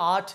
8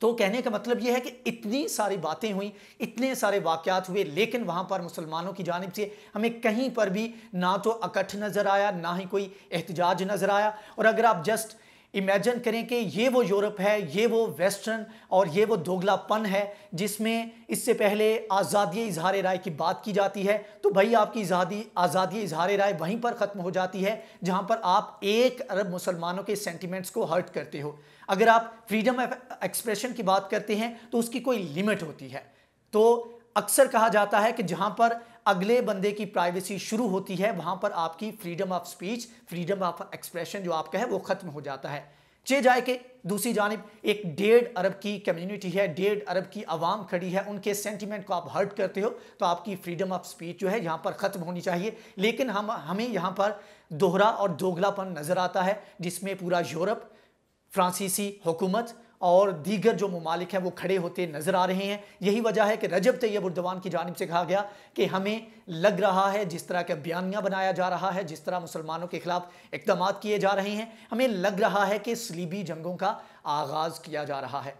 تو کہنے کا مطلب یہ ہے کہ اتنی ساری باتیں ہوئیں، اتنے سارے واقعات ہوئے، لیکن وہاں پر مسلمانوں کی جانب سے ہمیں کہیں پر بھی نہ تو اکٹھ نظر آیا، نہ ہی کوئی احتجاج نظر آیا۔ اور اگر آپ جسٹ امیجن کریں کہ یہ وہ یورپ ہے، یہ وہ ویسٹرن اور یہ وہ دوگلا پن ہے جس میں اس سے پہلے آزادی اظہار رائے کی بات کی جاتی ہے، تو بھائی آپ کی آزادی اظہار رائے وہیں پر ختم ہو جاتی ہے جہاں پر آپ 1 ارب مسلمانوں کے سینٹیمنٹس کو ہرٹ کرتے ہو۔ اگر آپ فریڈم آف ایکسپریشن کی بات کرتے ہیں تو اس کی کوئی لیمٹ ہوتی ہے۔ تو اکثر کہا جاتا ہے کہ جہاں پر اگلے بندے کی پرائیویسی شروع ہوتی ہے وہاں پر آپ کی freedom of speech, freedom of expression جو آپ کا ہے وہ ختم ہو جاتا ہے۔ جائے کہ دوسری جانب ایک 1.5 ارب کی کمیونٹی ہے، 1.5 ارب کی عوام کھڑی ہے، ان کے سینٹیمنٹ کو آپ ہرٹ کرتے ہو تو آپ کی فریڈم آف سپیچ جو ہے یہاں پر ختم ہونی چاہیے۔ لیکن ہمیں یہاں پر دوہرا اور دوگلا پن نظر آتا ہے جس میں پورا یورپ، فرانسیسی حکومت اور دیگر جو ممالک ہیں وہ کھڑے ہوتے نظر آ رہے ہیں۔ یہی وجہ ہے کہ رجب طیب اردوان کی جانب سے کہا گیا کہ ہمیں لگ رہا ہے جس طرح کا بیانیہ بنایا جا رہا ہے، جس طرح مسلمانوں کے خلاف اقدامات کیے جا رہے ہیں، ہمیں لگ رہا ہے کہ صلیبی جنگوں کا آغاز کیا جا رہا ہے۔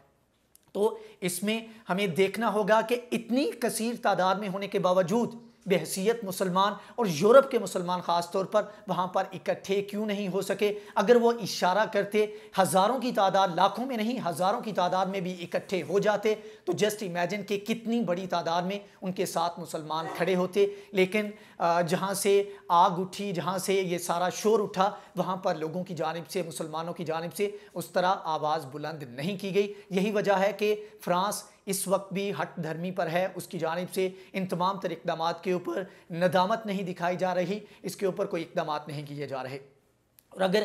تو اس میں ہمیں دیکھنا ہوگا کہ اتنی کثیر تعداد میں ہونے کے باوجود بحیثیت مسلمان اور یورپ کے مسلمان خاص طور پر وہاں پر اکٹھے کیوں نہیں ہو سکے؟ اگر وہ اشارہ کرتے، ہزاروں کی تعداد، لاکھوں میں نہیں ہزاروں کی تعداد میں بھی اکٹھے ہو جاتے تو جسٹ امیجن کہ کتنی بڑی تعداد میں ان کے ساتھ مسلمان کھڑے ہوتے۔ لیکن جہاں سے آگ اٹھی، جہاں سے یہ سارا شور اٹھا، وہاں پر لوگوں کی جانب سے، مسلمانوں کی جانب سے اس طرح آواز بلند نہیں کی گئی۔ یہی وجہ ہے کہ فرانس اس وقت بھی ہٹ دھرمی پر ہے، اس کی جانب سے ان تمام تر اقدامات کے اوپر ندامت نہیں دکھائی جا رہی، اس کے اوپر کوئی اقدامات نہیں کیے جا رہے۔ اور اگر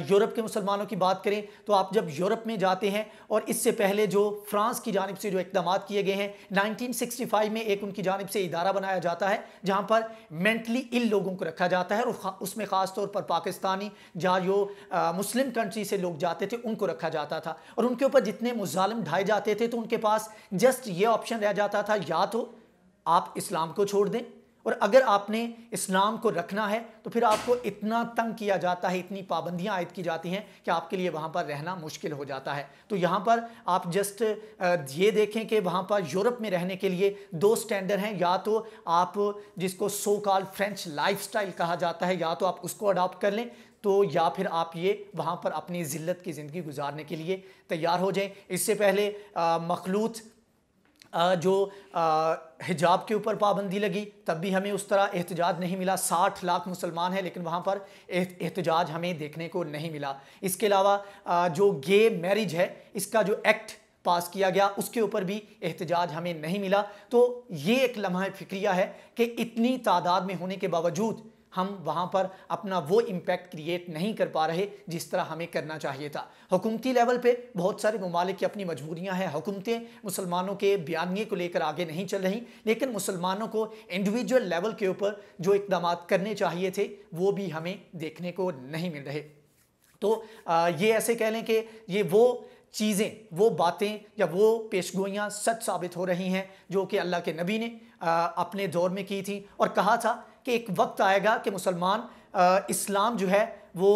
یورپ کے مسلمانوں کی بات کریں تو آپ جب یورپ میں جاتے ہیں اور اس سے پہلے جو فرانس کی جانب سے جو اقدامات کیے گئے ہیں، 1965 میں ایک ان کی جانب سے ادارہ بنایا جاتا ہے جہاں پر مینٹلی ال لوگوں کو رکھا جاتا ہے، اور اس میں خاص طور پر پاکستانی جہاں جو مسلم کنٹری سے لوگ جاتے تھے ان کو رکھا جاتا تھا، اور ان کے اوپر جتنے مظالم ڈھائے جاتے تھے تو ان کے پاس جسٹ یہ آپشن رہ جاتا تھا، یا تو آپ اسلام کو چھوڑ دیں، اور اگر آپ نے اسلام کو رکھنا ہے تو پھر آپ کو اتنا تنگ کیا جاتا ہے، اتنی پابندیاں عائد کی جاتی ہیں کہ آپ کے لیے وہاں پر رہنا مشکل ہو جاتا ہے۔ تو یہاں پر آپ جسٹ یہ دیکھیں کہ وہاں پر یورپ میں رہنے کے لیے 2 سٹینڈرڈ ہیں، یا تو آپ جس کو سو کال فرینچ لائف سٹائل کہا جاتا ہے یا تو آپ اس کو اڈاپٹ کر لیں، تو یا پھر آپ یہ وہاں پر اپنی ذلت کی زندگی گزارنے کے لیے تیار ہو جائیں۔ اس سے پہلے مخلوط جو حجاب کے اوپر پابندی لگی تب بھی ہمیں اس طرح احتجاج نہیں ملا۔ 60 لاکھ مسلمان ہیں لیکن وہاں پر احتجاج ہمیں دیکھنے کو نہیں ملا۔ اس کے علاوہ جو گے میرج ہے اس کا جو ایکٹ پاس کیا گیا اس کے اوپر بھی احتجاج ہمیں نہیں ملا۔ تو یہ ایک لمحہ فکریہ ہے کہ اتنی تعداد میں ہونے کے باوجود ہم وہاں پر اپنا وہ امپیکٹ کریٹ نہیں کر پا رہے جس طرح ہمیں کرنا چاہیے تھا۔ حکومتی لیول پہ بہت سارے ممالک کی اپنی مجبوریاں ہیں، حکومتیں مسلمانوں کے بیانیے کو لے کر آگے نہیں چل رہی، لیکن مسلمانوں کو انڈیویجول لیول کے اوپر جو اقدامات کرنے چاہیے تھے وہ بھی ہمیں دیکھنے کو نہیں مل رہے۔ تو یہ ایسے کہہ لیں کہ یہ وہ چیزیں، وہ باتیں یا وہ پیشگوئیاں سچ ثابت ہو رہی ہیں جو کہ اللہ کے نبی نے اپنے دور میں کی تھی، اور کہا تھا کہ ایک وقت آئے گا کہ مسلمان اسلام جو ہے وہ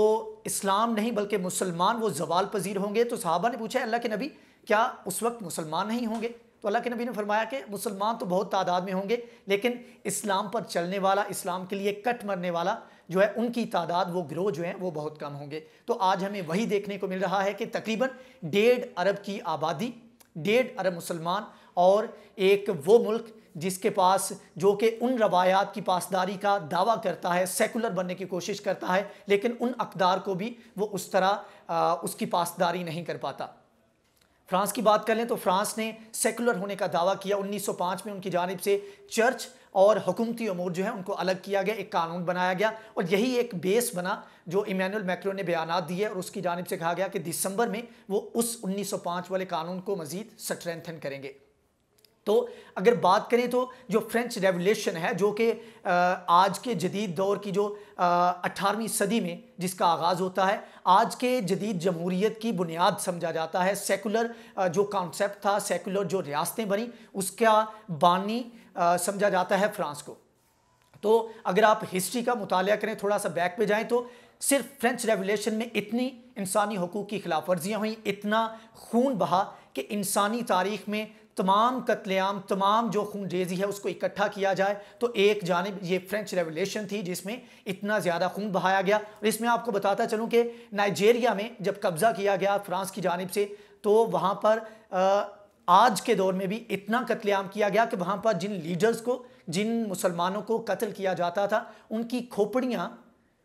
اسلام نہیں بلکہ مسلمان وہ زوال پذیر ہوں گے۔ تو صحابہ نے پوچھا اللہ کے نبی کیا اس وقت مسلمان نہیں ہوں گے؟ تو اللہ کے نبی نے فرمایا کہ مسلمان تو بہت تعداد میں ہوں گے لیکن اسلام پر چلنے والا، اسلام کے لیے کٹ مرنے والا جو ہے ان کی تعداد، وہ گروہ جو ہیں وہ بہت کم ہوں گے۔ تو آج ہمیں وہی دیکھنے کو مل رہا ہے کہ تقریباً 1.5 ارب کی آبادی، 1.5 ارب مسلمان، اور ایک وہ ملک جس کے پاس جو کہ ان روایات کی پاسداری کا دعویٰ کرتا ہے، سیکولر بننے کی کوشش کرتا ہے، لیکن ان اقدار کو بھی وہ اس طرح اس کی پاسداری نہیں کر پاتا۔ فرانس کی بات کر لیں تو فرانس نے سیکولر ہونے کا دعویٰ کیا۔ 1905 میں ان کی جانب سے چرچ اور حکومتی امور جو ہیں ان کو الگ کیا گیا، ایک قانون بنایا گیا، اور یہی ایک بیس بنا جو ایمینول میکرون نے بیانات دیے، اور اس کی جانب سے کہا گیا کہ دسمبر میں وہ اس 1905 والے قانون کو مزید سٹرینتھن کریں گے۔ تو اگر بات کریں تو جو فرینچ ریولیوشن ہے جو کہ آج کے جدید دور کی جو 18ویں صدی میں جس کا آغاز ہوتا ہے، آج کے جدید جمہوریت کی بنیاد سمجھا جاتا ہے۔ سیکولر جو کانسیپٹ تھا، سیکولر جو ریاستیں بنی، اس کا بانی سمجھا جاتا ہے فرانس کو۔ تو اگر آپ ہسٹری کا مطالعہ کریں، تھوڑا سا بیک پہ جائیں، تو صرف فرینچ ریولیوشن میں اتنی انسانی حقوق کی خلاف ورزیاں ہوئیں، اتنا خون بہا کہ انسانی تاریخ میں تمام قتل عام، تمام جو خون ریزی ہے اس کو اکٹھا کیا جائے، تو ایک جانب یہ فرینچ ریولیوشن تھی جس میں اتنا زیادہ خون بہایا گیا۔ اور اس میں آپ کو بتاتا چلوں کہ نائجیریا میں جب قبضہ کیا گیا فرانس کی جانب سے، تو وہاں پر آج کے دور میں بھی اتنا قتل عام کیا گیا کہ وہاں پر جن لیڈرز کو، جن مسلمانوں کو قتل کیا جاتا تھا، ان کی کھوپڑیاں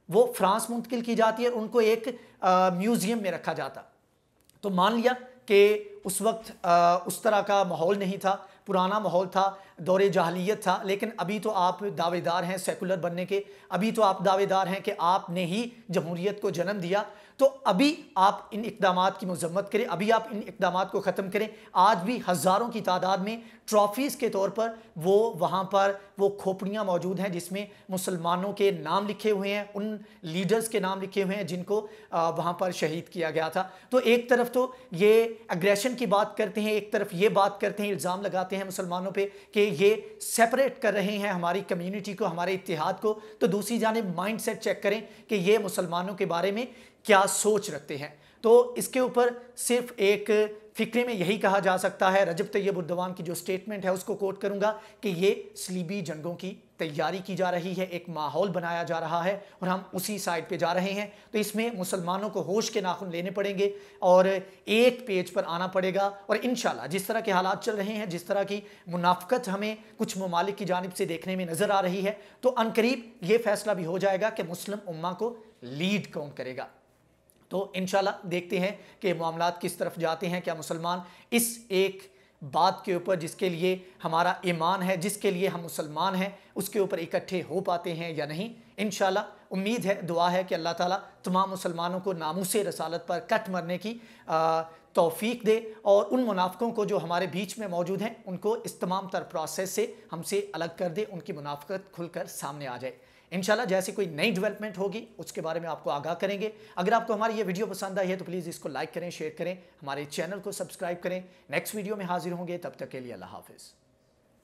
وہ فرانس منتقل کی جاتی ہے اور ان کو ایک میوزیم میں رکھا جاتا۔ تو مان لیا کہ اس وقت اس طرح کا ماحول نہیں تھا، پرانا ماحول تھا، دور جاہلیت تھا، لیکن ابھی تو آپ دعوے دار ہیں سیکولر بننے کے، ابھی تو آپ دعوے دار ہیں کہ آپ نے ہی جمہوریت کو جنم دیا، تو ابھی آپ ان اقدامات کی مذمت کریں، ابھی آپ ان اقدامات کو ختم کریں۔ آج بھی ہزاروں کی تعداد میں ٹرافیز کے طور پر وہ وہاں پر وہ کھوپڑیاں موجود ہیں جس میں مسلمانوں کے نام لکھے ہوئے ہیں، ان لیڈرز کے نام لکھے ہوئے ہیں جن کو وہاں پر شہید کیا گیا تھا۔ تو ایک طرف تو یہ اگریشن کی بات کرتے ہیں، ایک طرف یہ بات کرتے ہیں، الزام لگاتے ہیں مسلمانوں پہ کہ یہ سیپریٹ کر رہے ہیں ہماری کمیونٹی کو، ہمارے اتحاد کو، تو دوسری جانب مائنڈ سیٹ چیک کریں کہ یہ مسلمانوں کے بارے میں کیا سوچ رکھتے ہیں۔ تو اس کے اوپر صرف ایک فکرے میں یہی کہا جا سکتا ہے، رجب طیب اردوان کی جو سٹیٹمنٹ ہے اس کو کوٹ کروں گا کہ یہ صلیبی جنگوں کی تیاری کی جا رہی ہے، ایک ماحول بنایا جا رہا ہے اور ہم اسی سائڈ پہ جا رہے ہیں۔ تو اس میں مسلمانوں کو ہوش کے ناخن لینے پڑیں گے اور ایک پیج پر آنا پڑے گا، اور انشاءاللہ جس طرح کے حالات چل رہے ہیں، جس طرح کی منافقت ہمیں کچھ ممالک کی جانب سے دیکھنے میں نظر آ رہی ہے، تو عنقریب یہ فیصلہ بھی ہو جائے گا کہ مسلم امہ کو لیڈ کون کرے گا۔ تو انشاءاللہ دیکھتے ہیں کہ معاملات کس طرف جاتے ہیں، کیا مسلمان اس ایک بات کے اوپر جس کے لیے ہمارا ایمان ہے، جس کے لیے ہم مسلمان ہیں، اس کے اوپر اکٹھے ہو پاتے ہیں یا نہیں۔ انشاءاللہ امید ہے، دعا ہے کہ اللہ تعالیٰ تمام مسلمانوں کو ناموس رسالت پر کٹ مرنے کی توفیق دے، اور ان منافقوں کو جو ہمارے بیچ میں موجود ہیں ان کو اس تمام تر پروسیس سے ہم سے الگ کر دے، ان کی منافقت کھل کر سامنے آ جائے۔ انشاءاللہ جیسی کوئی نئی ڈیولپمنٹ ہوگی اس کے بارے میں آپ کو آگاہ کریں گے۔ اگر آپ کو ہماری یہ ویڈیو پسند آئی ہے تو پلیز اس کو لائک کریں، شیئر کریں، ہمارے چینل کو سبسکرائب کریں۔ نیکسٹ ویڈیو میں حاضر ہوں گے، تب تک کے لیے اللہ حافظ۔